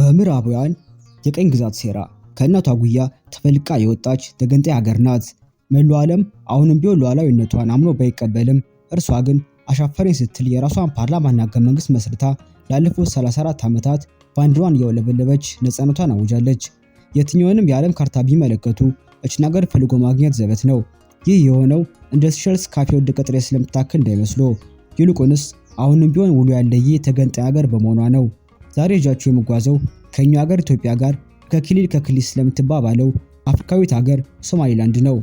በምዕራባውያን የቀኝ ግዛት ሴራ ከእናቷ ጉያ ተፈልቃ የወጣች ተገንጣይ ሀገር ናት። መላው ዓለም አሁንም ቢሆን ሉዓላዊነቷን አምኖ ባይቀበልም እርሷ ግን አሻፈረኝ ስትል የራሷን ፓርላማና ሕገ መንግስት መስርታ ላለፉት 34 ዓመታት ባንዲራዋን እያውለበለበች ነፃነቷን አውጃለች። የትኛውንም የዓለም ካርታ ቢመለከቱ እችን ሀገር ፈልጎ ማግኘት ዘበት ነው። ይህ የሆነው እንደ ሲሸልስ ካፌ ወደቀ ጥሬ ስለምታክል እንዳይመስሎ፣ ይልቁንስ አሁንም ቢሆን ውሎ ያለየ ተገንጣይ ሀገር በመሆኗ ነው። ዛሬ እጃችሁ የምጓዘው ከኛ ሀገር ኢትዮጵያ ጋር ከክልል ስለምትባባለው አፍሪካዊት ሀገር ሶማሊላንድ ነው።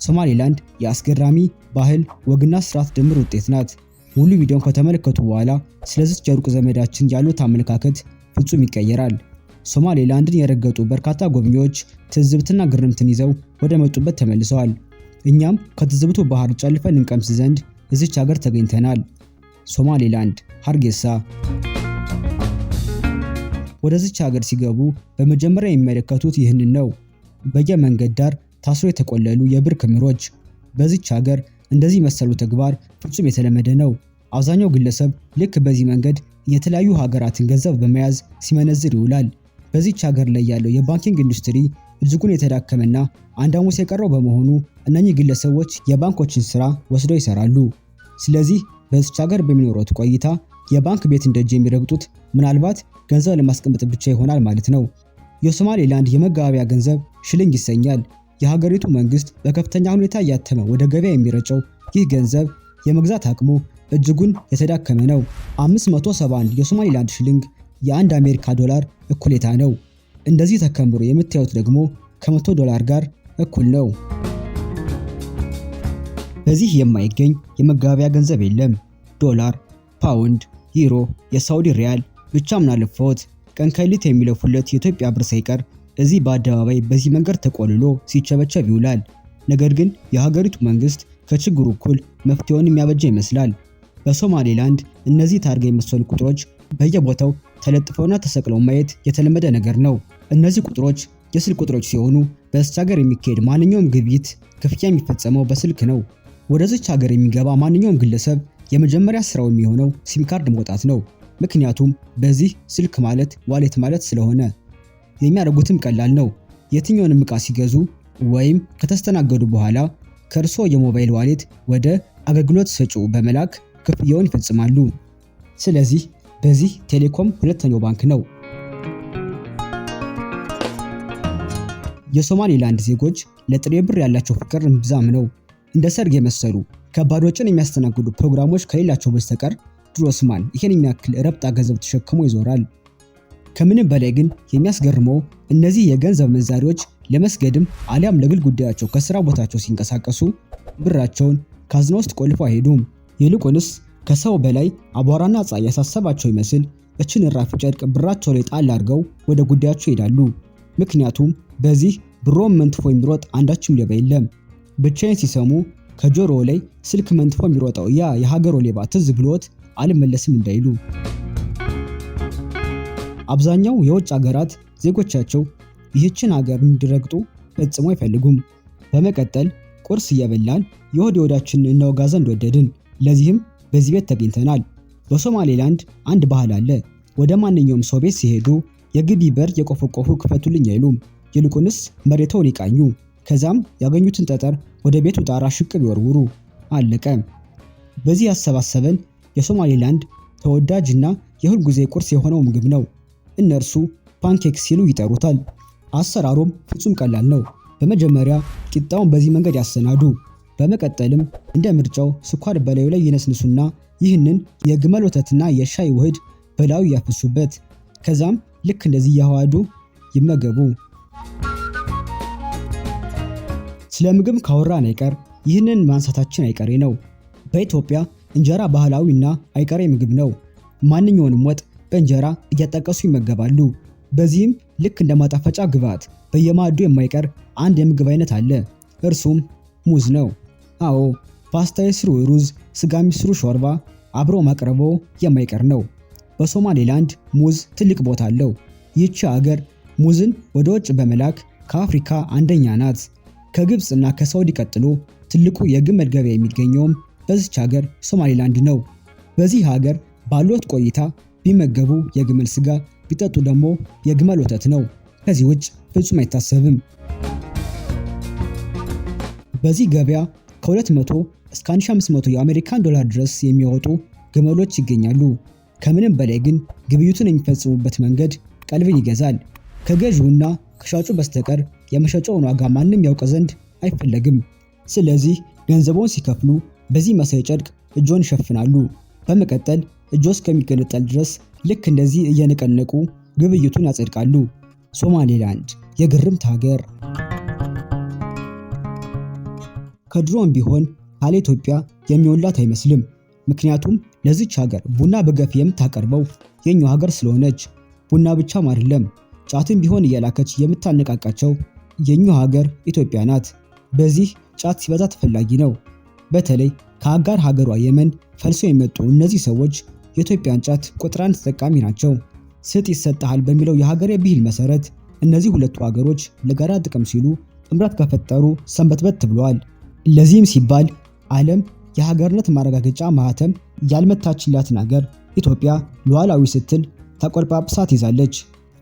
ሶማሊላንድ የአስገራሚ ባህል ወግና ስርዓት ድምር ውጤት ናት። ሙሉ ቪዲዮን ከተመለከቱ በኋላ ስለዚህ የሩቅ ዘመዳችን ያሉት አመለካከት ፍጹም ይቀየራል። ሶማሊላንድን የረገጡ በርካታ ጎብኚዎች ትዝብትና ግርምትን ይዘው ወደ መጡበት ተመልሰዋል። እኛም ከትዝብቱ ባህር ጨልፈን እንቀምስ ዘንድ እዚች ሀገር ተገኝተናል። ሶማሊላንድ ሀርጌሳ። ወደዚች ሀገር ሲገቡ በመጀመሪያ የሚመለከቱት ይህንን ነው። በየመንገድ ዳር ታስሮ የተቆለሉ የብር ክምሮች። በዚች ሀገር እንደዚህ መሰሉ ተግባር ፍጹም የተለመደ ነው። አብዛኛው ግለሰብ ልክ በዚህ መንገድ የተለያዩ ሀገራትን ገንዘብ በመያዝ ሲመነዝር ይውላል። በዚች ሀገር ላይ ያለው የባንኪንግ ኢንዱስትሪ እጅጉን የተዳከመና አንድ ሐሙስ የቀረው በመሆኑ እነኚህ ግለሰቦች የባንኮችን ስራ ወስደው ይሰራሉ። ስለዚህ በዚች ሀገር በሚኖሩት ቆይታ የባንክ ቤት እንደጅ የሚረግጡት ምናልባት ገንዘብ ለማስቀመጥ ብቻ ይሆናል ማለት ነው። የሶማሊላንድ የመገበያያ ገንዘብ ሽልንግ ይሰኛል። የሀገሪቱ መንግስት በከፍተኛ ሁኔታ እያተመ ወደ ገበያ የሚረጨው ይህ ገንዘብ የመግዛት አቅሙ እጅጉን የተዳከመ ነው። 571 የሶማሊላንድ ሽልንግ የ1 አሜሪካ ዶላር እኩሌታ ነው። እንደዚህ ተከምሮ የምታዩት ደግሞ ከ$100 ጋር እኩል ነው። በዚህ የማይገኝ የመገበያያ ገንዘብ የለም። ዶላር፣ ፓውንድ፣ ዩሮ፣ የሳውዲ ሪያል ብቻ ምናልፈውት ቀን ከሌሊት የሚለፉለት የኢትዮጵያ ብር ሳይቀር እዚህ በአደባባይ በዚህ መንገድ ተቆልሎ ሲቸበቸብ ይውላል። ነገር ግን የሀገሪቱ መንግስት ከችግሩ እኩል መፍትሄውን የሚያበጀ ይመስላል። በሶማሊላንድ እነዚህ ታርጋ የመሰሉ ቁጥሮች በየቦታው ተለጥፈውና ተሰቅለው ማየት የተለመደ ነገር ነው። እነዚህ ቁጥሮች የስልክ ቁጥሮች ሲሆኑ በዚች ሀገር የሚካሄድ ማንኛውም ግብይት ክፍያ የሚፈጸመው በስልክ ነው። ወደዚች ሀገር የሚገባ ማንኛውም ግለሰብ የመጀመሪያ ስራው የሚሆነው ሲም ካርድ መውጣት ነው። ምክንያቱም በዚህ ስልክ ማለት ዋሌት ማለት ስለሆነ። የሚያደርጉትም ቀላል ነው። የትኛውንም ዕቃ ሲገዙ ወይም ከተስተናገዱ በኋላ ከእርስዎ የሞባይል ዋሌት ወደ አገልግሎት ሰጪው በመላክ ክፍያውን ይፈጽማሉ። ስለዚህ በዚህ ቴሌኮም ሁለተኛው ባንክ ነው። የሶማሊላንድ ዜጎች ለጥሬ ብር ያላቸው ፍቅር እምብዛም ነው። እንደ ሰርግ የመሰሉ ከባድ ወጪን የሚያስተናግዱ ፕሮግራሞች ከሌላቸው በስተቀር ድሮስማን ይሄን የሚያክል ረብጣ ገንዘብ ተሸክሞ ይዞራል። ከምንም በላይ ግን የሚያስገርመው እነዚህ የገንዘብ መንዛሪዎች ለመስገድም አሊያም ለግል ጉዳያቸው ከስራ ቦታቸው ሲንቀሳቀሱ ብራቸውን ካዝና ውስጥ ቆልፈው አይሄዱም። ይልቁንስ ከሰው በላይ አቧራና ፀሐይ ያሳሰባቸው ይመስል እችን ራፊ ጨርቅ ብራቸው ላይ ጣል አድርገው ወደ ጉዳያቸው ይሄዳሉ። ምክንያቱም በዚህ ብሮም መንትፎ የሚሮጥ አንዳችም ሌባ የለም። ብቻዬን ሲሰሙ ከጆሮ ላይ ስልክ መንትፎ የሚሮጠው ያ የሀገሮ ሌባ ትዝ ብሎት አልመለስም እንዳይሉ። አብዛኛው የውጭ ሀገራት ዜጎቻቸው ይህችን ሀገር እንዲረግጡ ፈጽሞ አይፈልጉም። በመቀጠል ቁርስ እየበላን የሆድ ወዳችንን እናወጋ ዘንድ ወደድን። ለዚህም በዚህ ቤት ተገኝተናል። በሶማሊላንድ አንድ ባህል አለ። ወደ ማንኛውም ሰው ቤት ሲሄዱ የግቢ በር የቆፈቆፉ ክፈቱልኝ አይሉም። ይልቁንስ መሬቱን ይቃኙ። ከዛም ያገኙትን ጠጠር ወደ ቤቱ ጣራ ሽቅብ ይወርውሩ። አለቀ። በዚህ ያሰባሰበን የሶማሊላንድ ተወዳጅና የሁል ጊዜ ቁርስ የሆነው ምግብ ነው። እነርሱ ፓንኬክ ሲሉ ይጠሩታል። አሰራሩም ፍጹም ቀላል ነው። በመጀመሪያ ቂጣውን በዚህ መንገድ ያሰናዱ። በመቀጠልም እንደ ምርጫው ስኳር በላዩ ላይ ይነስንሱና ይህንን የግመል ወተትና የሻይ ውህድ በላዩ ያፈሱበት። ከዛም ልክ እንደዚህ ያዋዱ ይመገቡ። ስለ ምግብ ካወራን አይቀር ይህንን ማንሳታችን አይቀሬ ነው። በኢትዮጵያ እንጀራ ባህላዊና አይቀሬ ምግብ ነው። ማንኛውንም ወጥ በእንጀራ እያጣቀሱ ይመገባሉ። በዚህም ልክ እንደ ማጣፈጫ ግብዓት በየማዕዱ የማይቀር አንድ የምግብ አይነት አለ። እርሱም ሙዝ ነው። አዎ ፓስታ ይስሩ ሩዝ፣ ስጋ ይስሩ ሾርባ አብሮ ማቅረቦ የማይቀር ነው። በሶማሊላንድ ሙዝ ትልቅ ቦታ አለው። ይህች ሀገር ሙዝን ወደ ውጭ በመላክ ከአፍሪካ አንደኛ ናት። ከግብፅና ከሳውዲ ቀጥሎ ትልቁ የግመል ገበያ የሚገኘውም በዚች ሀገር ሶማሊላንድ ነው። በዚህ ሀገር ባሉት ቆይታ ቢመገቡ የግመል ስጋ ቢጠጡ ደግሞ የግመል ወተት ነው። ከዚህ ውጭ ፍጹም አይታሰብም። በዚህ ገበያ ከ200 እስከ 1500 የአሜሪካን ዶላር ድረስ የሚያወጡ ግመሎች ይገኛሉ። ከምንም በላይ ግን ግብይቱን የሚፈጽሙበት መንገድ ቀልብን ይገዛል። ከገዢውና ከሻጩ በስተቀር የመሸጫውን ዋጋ ማንም ያውቅ ዘንድ አይፈለግም። ስለዚህ ገንዘቦን ሲከፍሉ በዚህ መሳይ ጨርቅ እጆን ይሸፍናሉ። በመቀጠል እጆ እስከሚገነጠል ድረስ ልክ እንደዚህ እየነቀነቁ ግብይቱን ያጸድቃሉ። ሶማሌላንድ የግርምት ሀገር። ከድሮም ቢሆን ካለ ኢትዮጵያ የሚወላት አይመስልም። ምክንያቱም ለዚች ሀገር ቡና በገፍ የምታቀርበው የኛው ሀገር ስለሆነች። ቡና ብቻም አይደለም፣ ጫትም ቢሆን እየላከች የምታነቃቃቸው የኛው ሀገር ኢትዮጵያ ናት። በዚህ ጫት ሲበዛ ተፈላጊ ነው። በተለይ ከአጋር ሀገሯ የመን ፈልሶ የመጡ እነዚህ ሰዎች የኢትዮጵያን ጫት ቁጥር 1 ተጠቃሚ ናቸው። ስጥ ይሰጣል በሚለው የሀገሬ ብሂል መሰረት እነዚህ ሁለቱ ሀገሮች ለጋራ ጥቅም ሲሉ ጥምረት ከፈጠሩ ሰንበትበት ብለዋል። ለዚህም ሲባል ዓለም የሀገርነት ማረጋገጫ ማህተም ያልመታችላትን ሀገር ኢትዮጵያ ሉዓላዊ ስትል ተቆልጳጵሳ ይዛለች።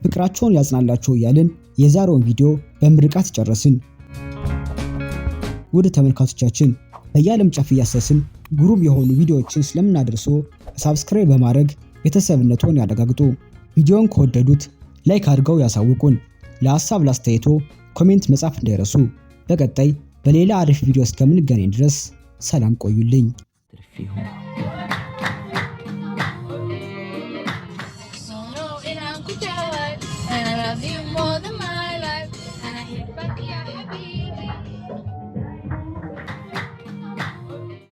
ፍቅራቸውን ያጽናላቸው እያልን የዛሬውን ቪዲዮ በምርቃት ጨረስን። ውድ ተመልካቾቻችን በየዓለም ጫፍ እያሰስን ግሩም የሆኑ ቪዲዮዎችን ስለምናደርሶ ሰብስክራይብ በማድረግ ቤተሰብነቱን ያረጋግጡ። ቪዲዮውን ከወደዱት ላይክ አድርገው ያሳውቁን። ለሐሳብ ላስተያየቶ ኮሜንት መጻፍ እንዳይረሱ። በቀጣይ በሌላ አሪፍ ቪዲዮ እስከምንገናኝ ድረስ ሰላም ቆዩልኝ።